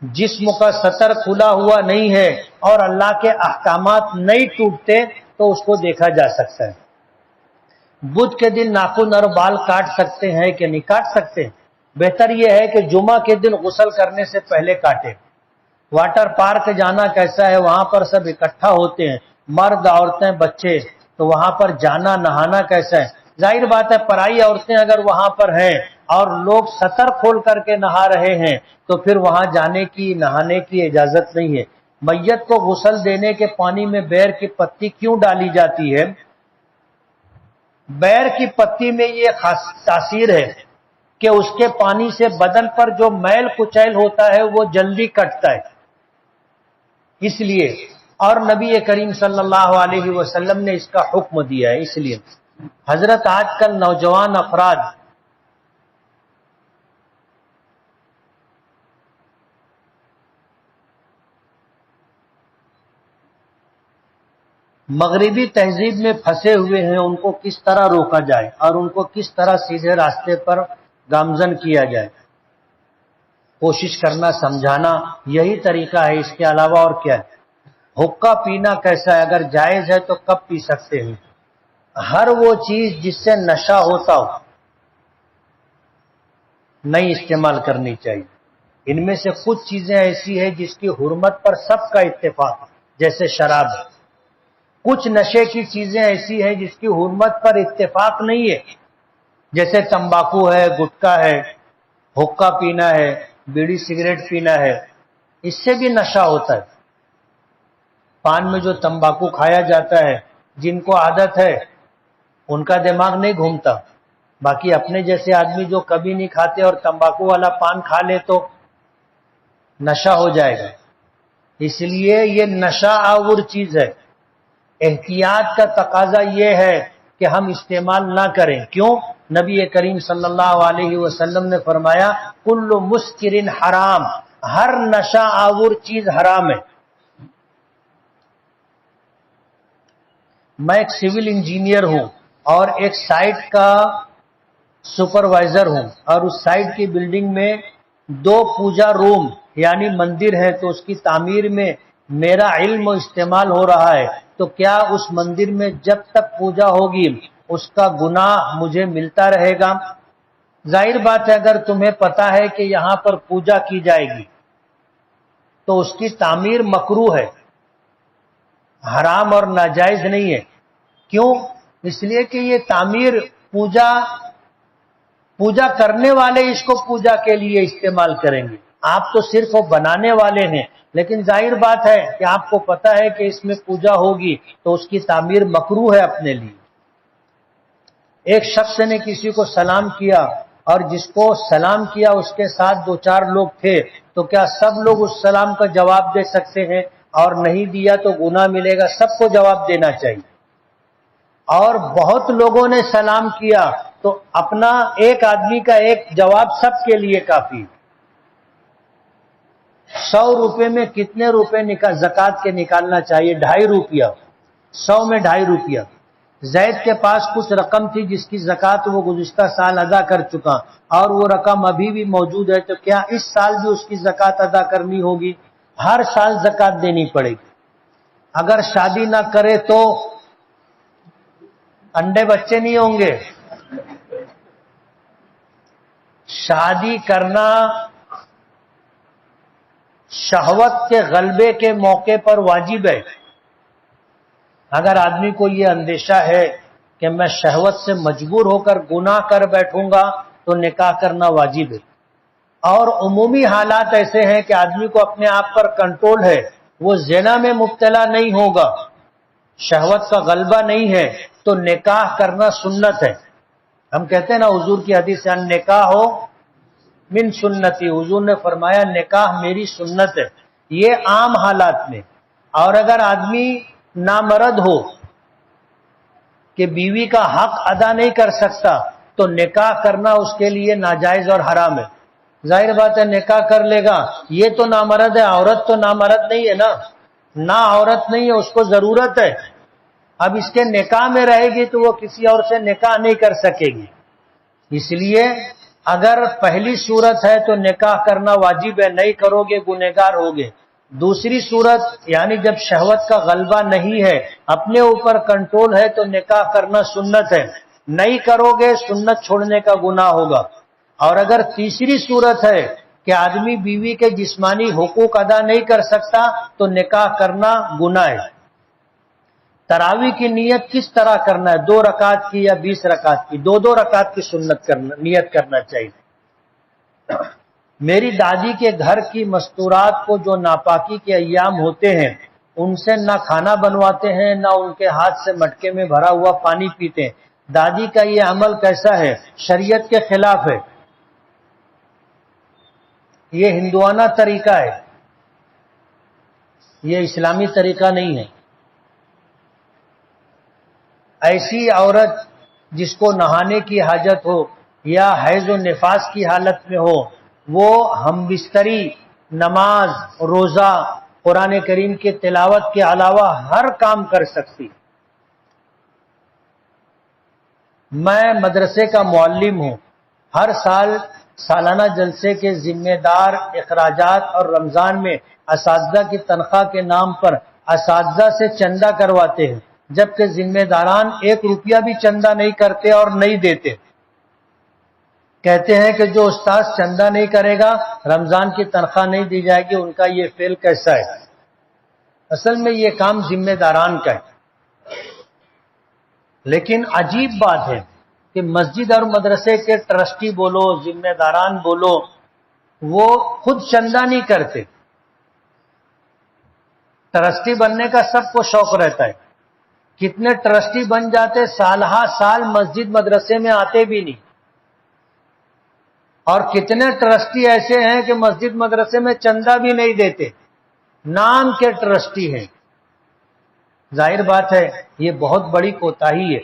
جسم کا سطر کھلا ہوا نہیں ہے اور اللہ کے احکامات نہیں ٹوٹتے تو اس کو دیکھا جا سکتا ہے۔ بدھ کے دن ناخن اور بال کاٹ سکتے ہیں کہ نہیں کاٹ سکتے؟ بہتر یہ ہے کہ جمعہ کے دن غسل کرنے سے پہلے کاٹیں۔ واٹر پارک جانا کیسا ہے؟ وہاں پر سب اکٹھا ہوتے ہیں، مرد، عورتیں، بچے، تو وہاں پر جانا نہانا کیسا ہے؟ ظاہر بات ہے پرائی عورتیں اگر وہاں پر ہیں اور لوگ سطر کھول کر کے نہا رہے ہیں تو پھر وہاں جانے کی نہانے کی اجازت نہیں ہے۔ میت کو غسل دینے کے پانی میں بیر کی پتی کیوں ڈالی جاتی ہے؟ بیر کی پتی میں یہ خاص تاثیر ہے کہ اس کے پانی سے بدن پر جو میل کچیل ہوتا ہے وہ جلدی کٹتا ہے، اس لیے، اور نبی کریم صلی اللہ علیہ وسلم نے اس کا حکم دیا ہے۔ اس لیے حضرت آج کل نوجوان افراد مغربی تہذیب میں پھنسے ہوئے ہیں، ان کو کس طرح روکا جائے اور ان کو کس طرح سیدھے راستے پر گامزن کیا جائے، کوشش کرنا، سمجھانا، یہی طریقہ ہے، اس کے علاوہ اور کیا ہے۔ حقہ پینا کیسا ہے؟ اگر جائز ہے تو کب پی سکتے ہیں؟ ہر وہ چیز جس سے نشہ ہوتا ہو نہیں استعمال کرنی چاہیے۔ ان میں سے کچھ چیزیں ایسی ہیں جس کی حرمت پر سب کا اتفاق ہے، جیسے شراب ہے۔ کچھ نشے کی چیزیں ایسی ہیں جس کی حرمت پر اتفاق نہیں ہے، جیسے تمباکو ہے، گٹکا ہے، حقہ پینا ہے، بیڑی سگریٹ پینا ہے، اس سے بھی نشہ ہوتا ہے۔ پان میں جو تمباکو کھایا جاتا ہے، جن کو عادت ہے ان کا دماغ نہیں گھومتا، باقی اپنے جیسے آدمی جو کبھی نہیں کھاتے اور تمباکو والا پان کھا لے تو نشہ ہو جائے گا۔ اس لیے یہ نشہ آور چیز ہے، احتیاط کا تقاضا یہ ہے کہ ہم استعمال نہ کریں۔ کیوں؟ نبی کریم صلی اللہ علیہ وسلم نے فرمایا کل مسکر حرام، ہر نشہ آور چیز حرام ہے۔ میں ایک سول انجینئر ہوں اور ایک سائٹ کا سپروائزر ہوں، اور اس سائٹ کی بلڈنگ میں 2 پوجا روم یعنی مندر ہے، تو اس کی تعمیر میں میرا علم و استعمال ہو رہا ہے، تو کیا اس مندر میں جب تک پوجا ہوگی اس کا گناہ مجھے ملتا رہے گا؟ ظاہر بات ہے اگر تمہیں پتا ہے کہ یہاں پر پوجا کی جائے گی تو اس کی تعمیر مکروہ ہے، حرام اور ناجائز نہیں ہے۔ کیوں؟ اس لیے کہ یہ تعمیر پوجا کرنے والے اس کو پوجا کے لیے استعمال کریں گے، آپ تو صرف وہ بنانے والے ہیں، لیکن ظاہر بات ہے کہ آپ کو پتا ہے کہ اس میں پوجا ہوگی تو اس کی تعمیر مکروہ ہے اپنے لیے۔ ایک شخص نے کسی کو سلام کیا اور جس کو سلام کیا اس کے ساتھ 2-4 لوگ تھے، تو کیا سب لوگ اس سلام کا جواب دے سکتے ہیں؟ اور نہیں دیا تو گناہ ملے گا؟ سب کو جواب دینا چاہیے۔ اور بہت لوگوں نے سلام کیا تو اپنا ایک آدمی کا ایک جواب سب کے لیے کافی۔ 100 روپے میں کتنے روپے زکوٰۃ کے نکالنا چاہیے؟ 2.5 روپیہ، 100 میں 2.5 روپیہ۔ زید کے پاس کچھ رقم تھی جس کی زکوٰۃ وہ گزشتہ سال ادا کر چکا، اور وہ رقم ابھی بھی موجود ہے، تو کیا اس سال بھی اس کی زکوٰۃ ادا کرنی ہوگی؟ ہر سال زکوٰۃ دینی پڑے گی۔ اگر شادی نہ کرے تو انڈے بچے نہیں ہوں گے۔ شادی کرنا شہوت کے غلبے کے موقع پر واجب ہے۔ اگر آدمی کو یہ اندیشہ ہے کہ میں شہوت سے مجبور ہو کر گناہ کر بیٹھوں گا تو نکاح کرنا واجب ہے۔ اور عمومی حالات ایسے ہیں کہ آدمی کو اپنے آپ پر کنٹرول ہے، وہ زنا میں مبتلا نہیں ہوگا، شہوت کا غلبہ نہیں ہے، تو نکاح کرنا سنت ہے۔ ہم کہتے ہیں نا حضور کی حدیث سے نکاح ہو من سنتی، حضور نے فرمایا نکاح میری سنت ہے، یہ عام حالات میں۔ اور اگر آدمی نامرد ہو کہ بیوی کا حق ادا نہیں کر سکتا تو نکاح کرنا اس کے لیے ناجائز اور حرام ہے۔ ظاہر بات ہے نکاح کر لے گا، یہ تو نامرد ہے، عورت تو نامرد نہیں ہے نا، نہ عورت نہیں ہے، اس کو ضرورت ہے۔ اب اس کے نکاح میں رہے گی تو وہ کسی اور سے نکاح نہیں کر سکے گی، اس لیے اگر پہلی صورت ہے تو نکاح کرنا واجب ہے، نہیں کرو گے گنہگار ہوگے۔ دوسری صورت یعنی جب شہوت کا غلبہ نہیں ہے، اپنے اوپر کنٹرول ہے، تو نکاح کرنا سنت ہے، نہیں کرو گے سنت چھوڑنے کا گناہ ہوگا۔ اور اگر تیسری صورت ہے کہ آدمی بیوی کے جسمانی حقوق ادا نہیں کر سکتا تو نکاح کرنا گناہ ہے۔ تراویح کی نیت کس طرح کرنا ہے؟ 2 رکعت کی یا 20 رکعت کی؟ 2 رکعت کی سنت کرنا نیت کرنا چاہیے۔ میری دادی کے گھر کی مستورات کو جو ناپاکی کے ایام ہوتے ہیں ان سے نہ کھانا بنواتے ہیں نہ ان کے ہاتھ سے مٹکے میں بھرا ہوا پانی پیتے ہیں، دادی کا یہ عمل کیسا ہے؟ شریعت کے خلاف ہے، یہ ہندوانہ طریقہ ہے، یہ اسلامی طریقہ نہیں ہے۔ ایسی عورت جس کو نہانے کی حاجت ہو یا حیض و نفاس کی حالت میں ہو، وہ ہم بستری، نماز، روزہ، قرآن کریم کی تلاوت کے علاوہ ہر کام کر سکتی۔ میں مدرسے کا معلم ہوں، ہر سال سالانہ جلسے کے ذمہ دار اخراجات اور رمضان میں اساتذہ کی تنخواہ کے نام پر اساتذہ سے چندہ کرواتے ہیں، جبکہ ذمہ داران 1 روپیہ بھی چندہ نہیں کرتے اور نہیں دیتے۔ کہتے ہیں کہ جو استاد چندہ نہیں کرے گا رمضان کی تنخواہ نہیں دی جائے گی، ان کا یہ فعل کیسا ہے؟ اصل میں یہ کام ذمہ داران کا ہے۔ لیکن عجیب بات ہے کہ مسجد اور مدرسے کے ٹرسٹی بولو، ذمہ داران بولو، وہ خود چندہ نہیں کرتے۔ ٹرسٹی بننے کا سب کو شوق رہتا ہے، کتنے ٹرسٹی بن جاتے سالہ سال مسجد مدرسے میں آتے بھی نہیں، اور کتنے ٹرسٹی ایسے ہیں کہ مسجد مدرسے میں چندہ بھی نہیں دیتے، نام کے ٹرسٹی ہیں۔ ظاہر بات ہے یہ بہت بڑی کوتاہی ہے۔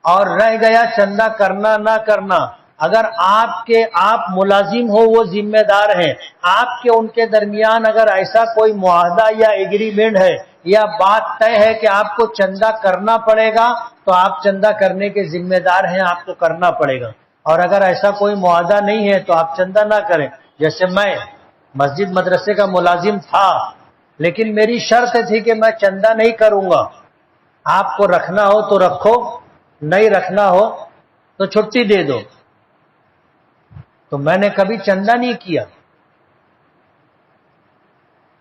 اور رہ گیا چندہ کرنا نہ کرنا، اگر آپ ملازم ہو، وہ ذمہ دار ہیں، آپ کے ان کے درمیان اگر ایسا کوئی معاہدہ یا ایگریمنٹ ہے یا بات طے ہے کہ آپ کو چندہ کرنا پڑے گا تو آپ چندہ کرنے کے ذمہ دار ہیں، آپ کو کرنا پڑے گا۔ اور اگر ایسا کوئی معاہدہ نہیں ہے تو آپ چندہ نہ کریں۔ جیسے میں مسجد مدرسے کا ملازم تھا، لیکن میری شرط تھی کہ میں چندہ نہیں کروں گا، آپ کو رکھنا ہو تو رکھو، نہیں رکھنا ہو تو چھٹی دے دو۔ تو میں نے کبھی چندہ نہیں کیا،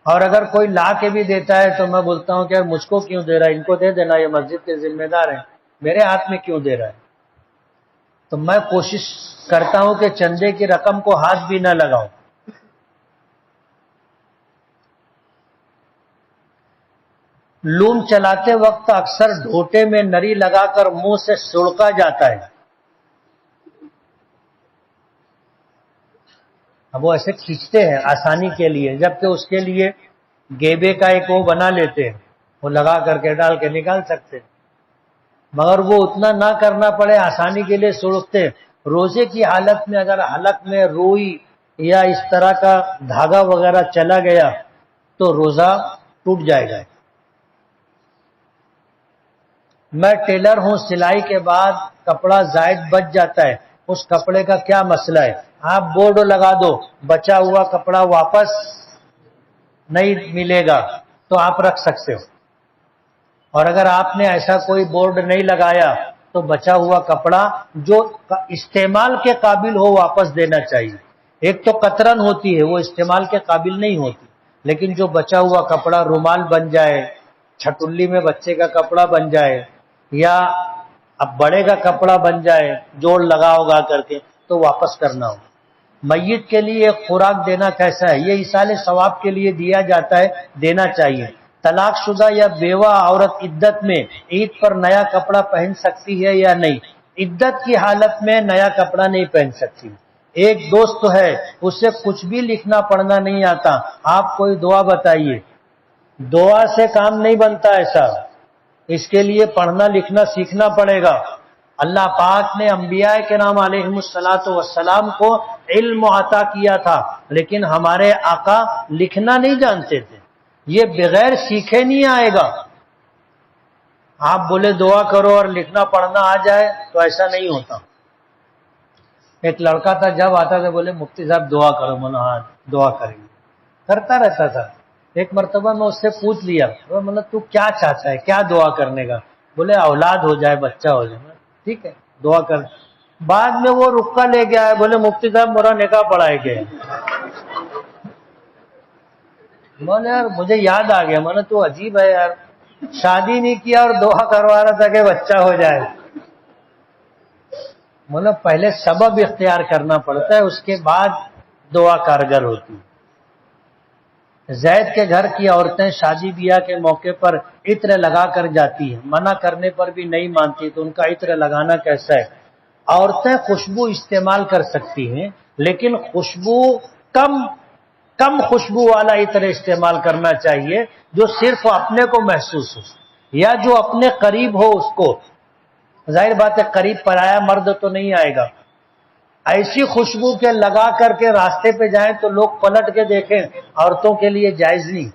اور اگر کوئی لا کے بھی دیتا ہے تو میں بولتا ہوں کہ یار مجھ کو کیوں دے رہا ہے، ان کو دے دینا، یہ مسجد کے ذمہ دار ہیں، میرے ہاتھ میں کیوں دے رہا ہے؟ تو میں کوشش کرتا ہوں کہ چندے کی رقم کو ہاتھ بھی نہ لگاؤں۔ لوم چلاتے وقت اکثر ڈھوٹے میں نری لگا کر منہ سے سڑکا جاتا ہے، اب وہ ایسے کھینچتے ہیں آسانی کے لیے، جبکہ اس کے لیے گیبے کا ایک وہ بنا لیتے ہیں، وہ لگا کر کے ڈال کے نکال سکتے ہیں، مگر وہ اتنا نہ کرنا پڑے، آسانی کے لیے سڑکتے۔ روزے کی حالت میں اگر حلق میں روئی یا اس طرح کا دھاگا وغیرہ چلا گیا تو روزہ ٹوٹ جائے گا۔ میں ٹیلر ہوں، سلائی کے بعد کپڑا زائد بچ جاتا ہے، اس کپڑے کا کیا مسئلہ ہے؟ آپ بورڈ لگا دو، بچا ہوا کپڑا واپس نہیں ملے گا تو آپ رکھ سکتے ہو۔ اور اگر آپ نے ایسا کوئی بورڈ نہیں لگایا تو بچا ہوا کپڑا جو استعمال کے قابل ہو واپس دینا چاہیے۔ ایک تو قطرن ہوتی ہے، وہ استعمال کے قابل نہیں ہوتی، لیکن جو بچا ہوا کپڑا رومال بن جائے، چھٹلی میں بچے کا کپڑا بن جائے، یا اب بڑے کا کپڑا بن جائے، جوڑ لگا ہوگا کر کے، تو واپس کرنا ہو۔ میت کے لیے ایک خوراک دینا کیسا ہے؟ یہ ایصال ثواب کے لیے دیا جاتا ہے، دینا چاہیے۔ طلاق شدہ یا بیوہ عورت عدت میں عید پر نیا کپڑا پہن سکتی ہے یا نہیں؟ عدت کی حالت میں نیا کپڑا نہیں پہن سکتی۔ ایک دوست ہے، اسے کچھ بھی لکھنا پڑھنا نہیں آتا، آپ کوئی دعا بتائیے۔ دعا سے کام نہیں بنتا ایسا، اس کے لیے پڑھنا لکھنا سیکھنا پڑے گا۔ اللہ پاک نے انبیاء کرام علیہم الصلاۃ والسلام کو علم عطا کیا تھا، لیکن ہمارے آقا لکھنا نہیں جانتے تھے، یہ بغیر سیکھے نہیں آئے گا۔ آپ بولے دعا کرو اور لکھنا پڑھنا آ جائے تو ایسا نہیں ہوتا۔ ایک لڑکا تھا، جب آتا تھا بولے مفتی صاحب دعا کرو، منا ہاں دعا کریں گے، کرتا رہتا تھا۔ ایک مرتبہ میں اس سے پوچھ لیا، مطلب تو کیا چاہتا ہے، کیا دعا کرنے کا؟ بولے اولاد ہو جائے، بچہ ہو جائے۔ ٹھیک ہے دعا کر۔ بعد میں وہ رکا لے کے آئے، بولے مفتی صاحب میرا نکاح پڑھائے گئے۔ بولے یار مجھے یاد آ گیا، میں تو عجیب ہے یار، شادی نہیں کیا اور دعا کروا رہا تھا کہ بچہ ہو جائے۔ مطلب پہلے سبب اختیار کرنا پڑتا ہے، اس کے بعد دعا کارگر ہوتی ہے۔ زید کے گھر کی عورتیں شادی بیاہ کے موقع پر عطر لگا کر جاتی ہیں، منع کرنے پر بھی نہیں مانتی، تو ان کا عطر لگانا کیسا ہے؟ عورتیں خوشبو استعمال کر سکتی ہیں، لیکن خوشبو کم خوشبو والا عطر استعمال کرنا چاہیے جو صرف اپنے کو محسوس ہو، یا جو اپنے قریب ہو اس کو۔ ظاہر بات ہے قریب پرایا مرد تو نہیں آئے گا، ایسی خوشبو کے لگا کر کے راستے پہ جائیں تو لوگ پلٹ کے دیکھیں، عورتوں کے لیے جائز نہیں۔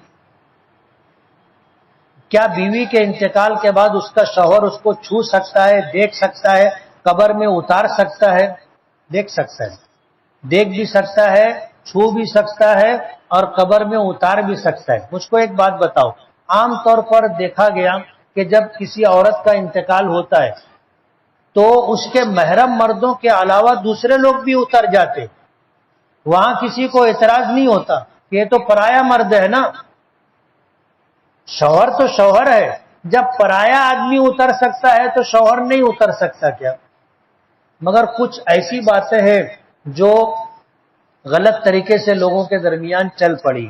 کیا بیوی کے انتقال کے بعد اس کا شوہر اس کو چھو سکتا ہے، دیکھ سکتا ہے، قبر میں اتار سکتا ہے؟ دیکھ سکتا ہے، دیکھ بھی سکتا ہے، چھو بھی سکتا ہے، اور قبر میں اتار بھی سکتا ہے۔ مجھ کو ایک بات بتاؤ، عام طور پر دیکھا گیا کہ جب کسی عورت کا انتقال ہوتا ہے تو اس کے محرم مردوں کے علاوہ دوسرے لوگ بھی اتر جاتے، وہاں کسی کو اعتراض نہیں ہوتا کہ یہ تو پرایا مرد ہے نا۔ شوہر تو شوہر ہے، جب پرایا آدمی اتر سکتا ہے تو شوہر نہیں اتر سکتا کیا؟ مگر کچھ ایسی باتیں ہیں جو غلط طریقے سے لوگوں کے درمیان چل پڑی۔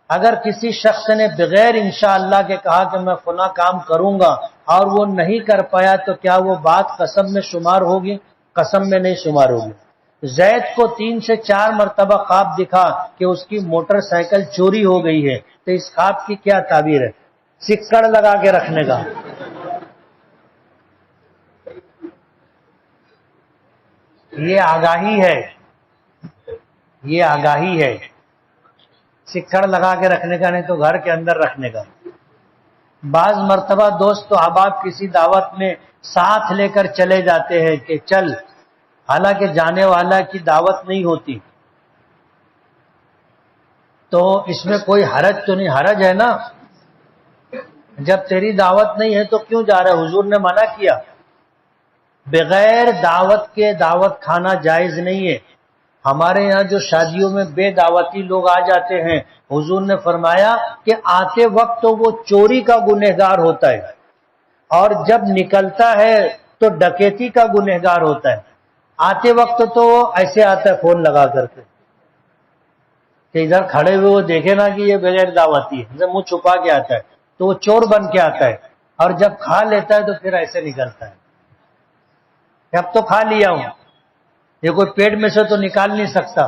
اگر کسی شخص نے بغیر انشاءاللہ کے کہا کہ میں فلاں کام کروں گا اور وہ نہیں کر پایا تو کیا وہ بات قسم میں شمار ہوگی؟ قسم میں نہیں شمار ہوگی۔ زید کو 3 سے 4 مرتبہ خواب دکھا کہ اس کی موٹر سائیکل چوری ہو گئی ہے، تو اس خواب کی کیا تعبیر ہے؟ سکڑ لگا کے رکھنے کا۔ یہ آگاہی ہے، یہ آگاہی ہے، سکڑ لگا کے رکھنے کا نہیں تو گھر کے اندر رکھنے کا۔ بعض مرتبہ دوست و احباب کسی دعوت میں ساتھ لے کر چلے جاتے ہیں کہ چل، حالانکہ جانے والا کی دعوت نہیں ہوتی، تو اس میں کوئی حرج تو نہیں؟ حرج ہے نا، جب تیری دعوت نہیں ہے تو کیوں جا رہا ہے؟ حضور نے منع کیا، بغیر دعوت کے دعوت کھانا جائز نہیں ہے۔ ہمارے یہاں جو شادیوں میں بے دعوتی لوگ آ جاتے ہیں، حضور نے فرمایا کہ آتے وقت تو وہ چوری کا گنہگار ہوتا ہے، اور جب نکلتا ہے تو ڈکیتی کا گنہگار ہوتا ہے۔ آتے وقت تو ایسے آتا ہے فون لگا کر کے کہ ادھر کھڑے ہوئے وہ دیکھے نا کہ یہ بغیر دعوتی ہے، منہ چھپا کے آتا ہے تو وہ چور بن کے آتا ہے، اور جب کھا لیتا ہے تو پھر ایسے نکلتا ہے کہ اب تو کھا لیا ہوں، یہ کوئی پیٹ میں سے تو نکال نہیں سکتا۔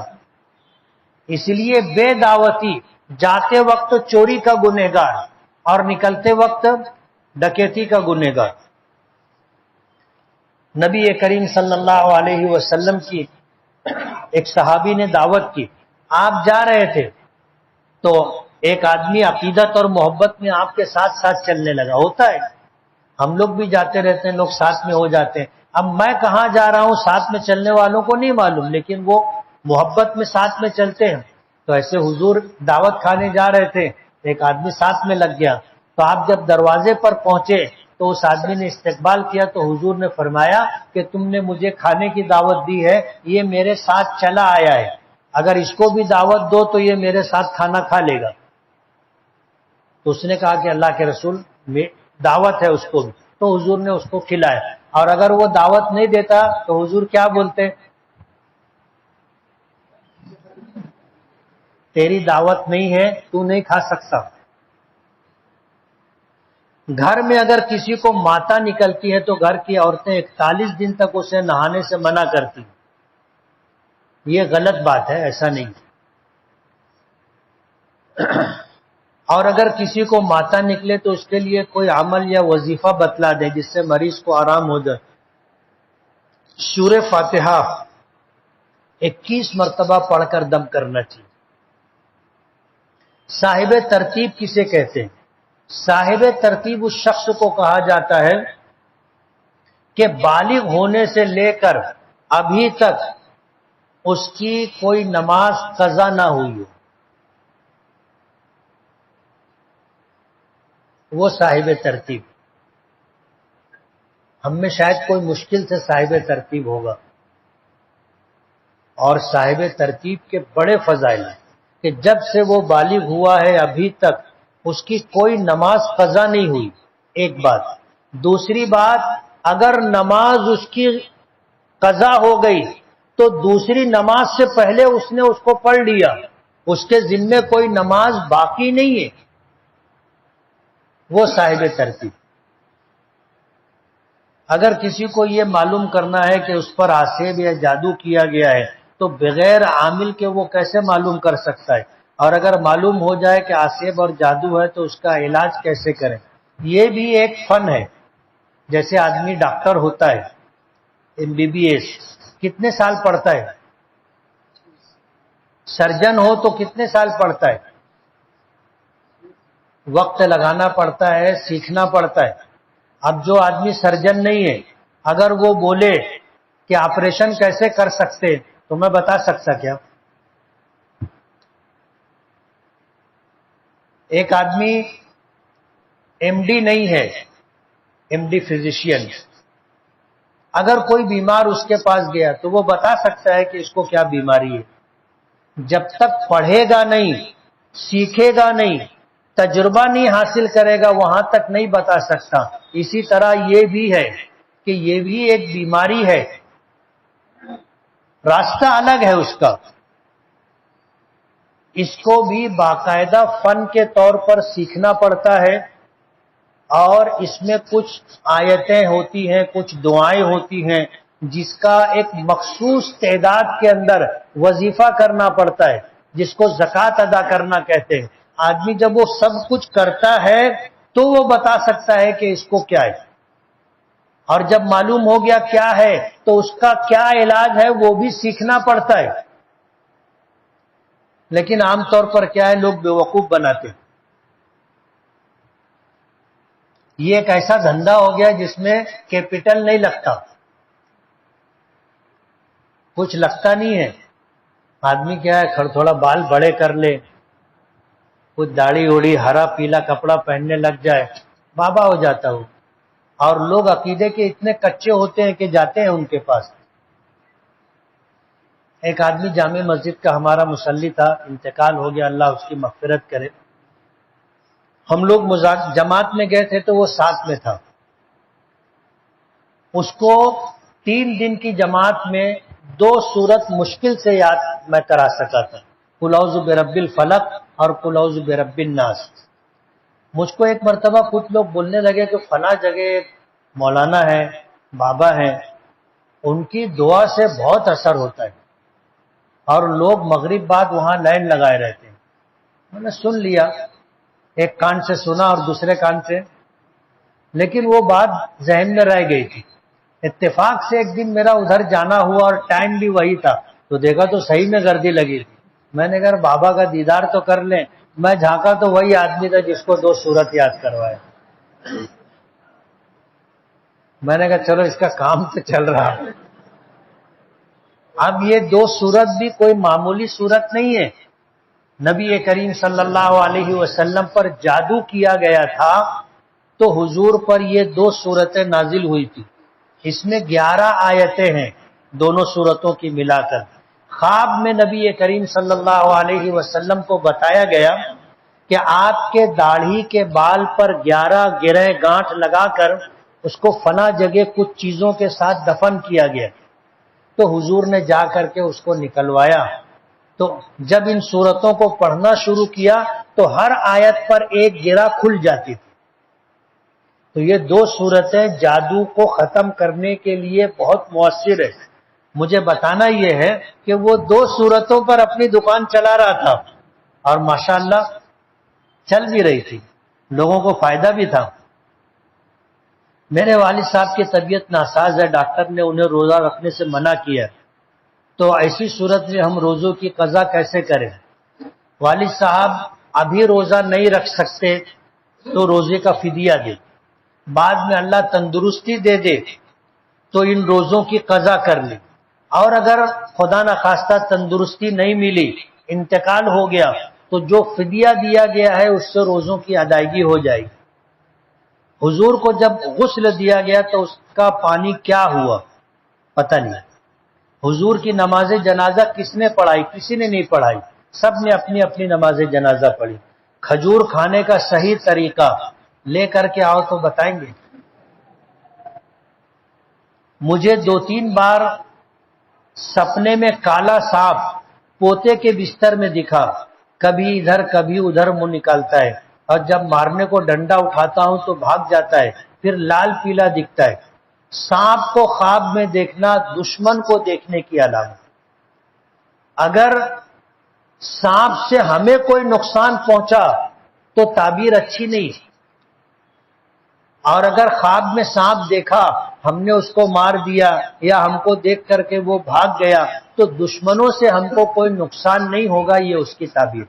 اس لیے بے دعوتی جاتے وقت چوری کا گنہگار اور نکلتے وقت ڈکیتی کا گنہگار۔ نبی کریم صلی اللہ علیہ وسلم کی ایک صحابی نے دعوت کی، آپ جا رہے تھے تو ایک آدمی عقیدت اور محبت میں آپ کے ساتھ ساتھ چلنے لگا۔ ہوتا ہے، ہم لوگ بھی جاتے رہتے ہیں، لوگ ساتھ میں ہو جاتے ہیں۔ اب میں کہاں جا رہا ہوں ساتھ میں چلنے والوں کو نہیں معلوم، لیکن وہ محبت میں ساتھ میں چلتے ہیں۔ تو ایسے حضور دعوت کھانے جا رہے تھے، ایک آدمی ساتھ میں لگ گیا، تو آپ جب دروازے پر پہنچے تو اس آدمی نے استقبال کیا، تو حضور نے فرمایا کہ تم نے مجھے کھانے کی دعوت دی ہے، یہ میرے ساتھ چلا آیا ہے، اگر اس کو بھی دعوت دو تو یہ میرے ساتھ کھانا کھا لے گا۔ تو اس نے کہا کہ اللہ کے رسول دعوت ہے اس کو بھی، تو حضور نے اس کو کھلایا۔ اور اگر وہ دعوت نہیں دیتا تو حضور کیا بولتے؟ تیری دعوت نہیں ہے تو نہیں کھا سکتا۔ گھر میں اگر کسی کو ماتا نکلتی ہے تو گھر کی عورتیں 41 دن تک اسے نہانے سے منع کرتی ہیں۔ یہ غلط بات ہے، ایسا نہیں۔ اور اگر کسی کو ماتا نکلے تو اس کے لیے کوئی عمل یا وظیفہ بتلا دے جس سے مریض کو آرام ہو جائے۔ سورہ فاتحہ 21 مرتبہ پڑھ کر دم کرنا چاہیے۔ صاحب ترتیب کسے کہتے ہیں؟ صاحب ترتیب اس شخص کو کہا جاتا ہے کہ بالغ ہونے سے لے کر ابھی تک اس کی کوئی نماز قضا نہ ہوئی ہو، وہ صاحب ترتیب۔ ہم میں شاید کوئی مشکل سے صاحب ترتیب ہوگا، اور صاحب ترتیب کے بڑے فضائل ہیں کہ جب سے وہ بالغ ہوا ہے ابھی تک اس کی کوئی نماز قضا نہیں ہوئی، ایک بات۔ دوسری بات، اگر نماز اس کی قضا ہو گئی تو دوسری نماز سے پہلے اس نے اس کو پڑھ لیا، اس کے ذمے کوئی نماز باقی نہیں ہے، وہ صاحب ترتیب۔ اگر کسی کو یہ معلوم کرنا ہے کہ اس پر آسیب یا جادو کیا گیا ہے تو بغیر عامل کے وہ کیسے معلوم کر سکتا ہے؟ اور اگر معلوم ہو جائے کہ آسیب اور جادو ہے تو اس کا علاج کیسے کریں؟ یہ بھی ایک فن ہے۔ جیسے آدمی ڈاکٹر ہوتا ہے، MBBS کتنے سال پڑھتا ہے؟ سرجن ہو تو کتنے سال پڑھتا ہے؟ وقت لگانا پڑتا ہے، سیکھنا پڑتا ہے۔ اب جو آدمی سرجن نہیں ہے، اگر وہ بولے کہ آپریشن کیسے کر سکتے تو میں بتا سکتا کیا؟ ایک آدمی MD نہیں ہے، MD فزیشین، اگر کوئی بیمار اس کے پاس گیا تو وہ بتا سکتا ہے کہ اس کو کیا بیماری ہے۔ جب تک پڑھے گا نہیں، سیکھے گا نہیں، تجربہ نہیں حاصل کرے گا وہاں تک نہیں بتا سکتا۔ اسی طرح یہ بھی ہے کہ یہ بھی ایک بیماری ہے، راستہ الگ ہے اس کا، اس کو بھی باقاعدہ فن کے طور پر سیکھنا پڑتا ہے، اور اس میں کچھ آیتیں ہوتی ہیں، کچھ دعائیں ہوتی ہیں جس کا ایک مخصوص تعداد کے اندر وظیفہ کرنا پڑتا ہے، جس کو زکوٰۃ ادا کرنا کہتے ہیں۔ آدمی جب وہ سب کچھ کرتا ہے تو وہ بتا سکتا ہے کہ اس کو کیا ہے، اور جب معلوم ہو گیا کیا ہے تو اس کا کیا علاج ہے وہ بھی سیکھنا پڑتا ہے۔ لیکن عام طور پر کیا ہے، لوگ بیوقوف بناتے ہیں۔ یہ ایک ایسا دھندا ہو گیا جس میں کیپٹل نہیں لگتا، کچھ لگتا نہیں ہے۔ آدمی کیا ہے، تھوڑا بال بڑے کر لے، کچھ داڑھی اوڑی ہرا پیلا کپڑا پہننے لگ جائے، بابا ہو جاتا ہو۔ اور لوگ عقیدے کے اتنے کچے ہوتے ہیں کہ جاتے ہیں ان کے پاس۔ ایک آدمی جامع مسجد کا ہمارا مصلی تھا، انتقال ہو گیا، اللہ اس کی مغفرت کرے۔ ہم لوگ جماعت میں گئے تھے تو وہ ساتھ میں تھا۔ اس کو 3 دن کی جماعت میں 2 سورت مشکل سے یاد میں کرا سکا تھا، قل اعوذ برب الفلق اور قل اعوذ برب الناس۔ مجھ کو ایک مرتبہ کچھ لوگ بولنے لگے کہ فلاں جگہ مولانا ہے، بابا ہے، ان کی دعا سے بہت اثر ہوتا ہے، اور لوگ مغرب بعد وہاں لائن لگائے رہتے ہیں۔ میں نے سن لیا، ایک کان سے سنا اور دوسرے کان سے، لیکن وہ بات ذہن میں رہ گئی تھی۔ اتفاق سے ایک دن میرا ادھر جانا ہوا اور ٹائم بھی وہی تھا، تو دیکھا تو صحیح میں گردی لگی تھی۔ میں نے کہا بابا کا دیدار تو کر لیں۔ میں جھانکا تو وہی آدمی تھا جس کو 2 سورت یاد کروائے۔ میں نے کہا چلو اس کا کام تو چل رہا۔ اب یہ 2 سورت بھی کوئی معمولی سورت نہیں ہے۔ نبی کریم صلی اللہ علیہ وسلم پر جادو کیا گیا تھا تو حضور پر یہ 2 سورتیں نازل ہوئی تھی۔ اس میں 11 آیتیں ہیں دونوں سورتوں کی ملا کر۔ خواب میں نبی کریم صلی اللہ علیہ وسلم کو بتایا گیا کہ آپ کے داڑھی کے بال پر 11 گرہ گانٹھ لگا کر اس کو فنا جگہ کچھ چیزوں کے ساتھ دفن کیا گیا، تو حضور نے جا کر کے اس کو نکلوایا تو جب ان صورتوں کو پڑھنا شروع کیا تو ہر آیت پر ایک گرہ کھل جاتی تھی. تو یہ دو صورتیں جادو کو ختم کرنے کے لیے بہت مؤثر ہے. مجھے بتانا یہ ہے کہ وہ دو صورتوں پر اپنی دکان چلا رہا تھا اور ماشاءاللہ چل بھی رہی تھی، لوگوں کو فائدہ بھی تھا. میرے والد صاحب کی طبیعت ناساز ہے، ڈاکٹر نے انہیں روزہ رکھنے سے منع کیا، تو ایسی صورت میں ہم روزوں کی قضا کیسے کریں؟ والد صاحب ابھی روزہ نہیں رکھ سکتے تو روزے کا فدیہ دے، بعد میں اللہ تندرستی دے دے تو ان روزوں کی قضا کر لیں، اور اگر خدا نخواستہ تندرستی نہیں ملی، انتقال ہو گیا، تو جو فدیہ دیا گیا ہے اس سے روزوں کی ادائیگی ہو جائے گی. حضور کو جب غسل دیا گیا تو اس کا پانی کیا ہوا پتہ نہیں. حضور کی نماز جنازہ کس نے پڑھائی؟ کسی نے نہیں پڑھائی، سب نے اپنی اپنی نماز جنازہ پڑھی. کھجور کھانے کا صحیح طریقہ لے کر کے آؤ تو بتائیں گے. مجھے 2-3 بار سپنے میں کالا سانپ پوتے کے بستر میں دکھا، کبھی ادھر کبھی ادھر منہ نکالتا ہے، اور جب مارنے کو ڈنڈا اٹھاتا ہوں تو بھاگ جاتا ہے، پھر لال پیلا دکھتا ہے. سانپ کو خواب میں دیکھنا دشمن کو دیکھنے کی علامت. اگر سانپ سے ہمیں کوئی نقصان پہنچا تو تعبیر اچھی نہیں، اور اگر خواب میں سانپ دیکھا، ہم نے اس کو مار دیا یا ہم کو دیکھ کر کے وہ بھاگ گیا تو دشمنوں سے ہم کو کوئی نقصان نہیں ہوگا، یہ اس کی تعبیر.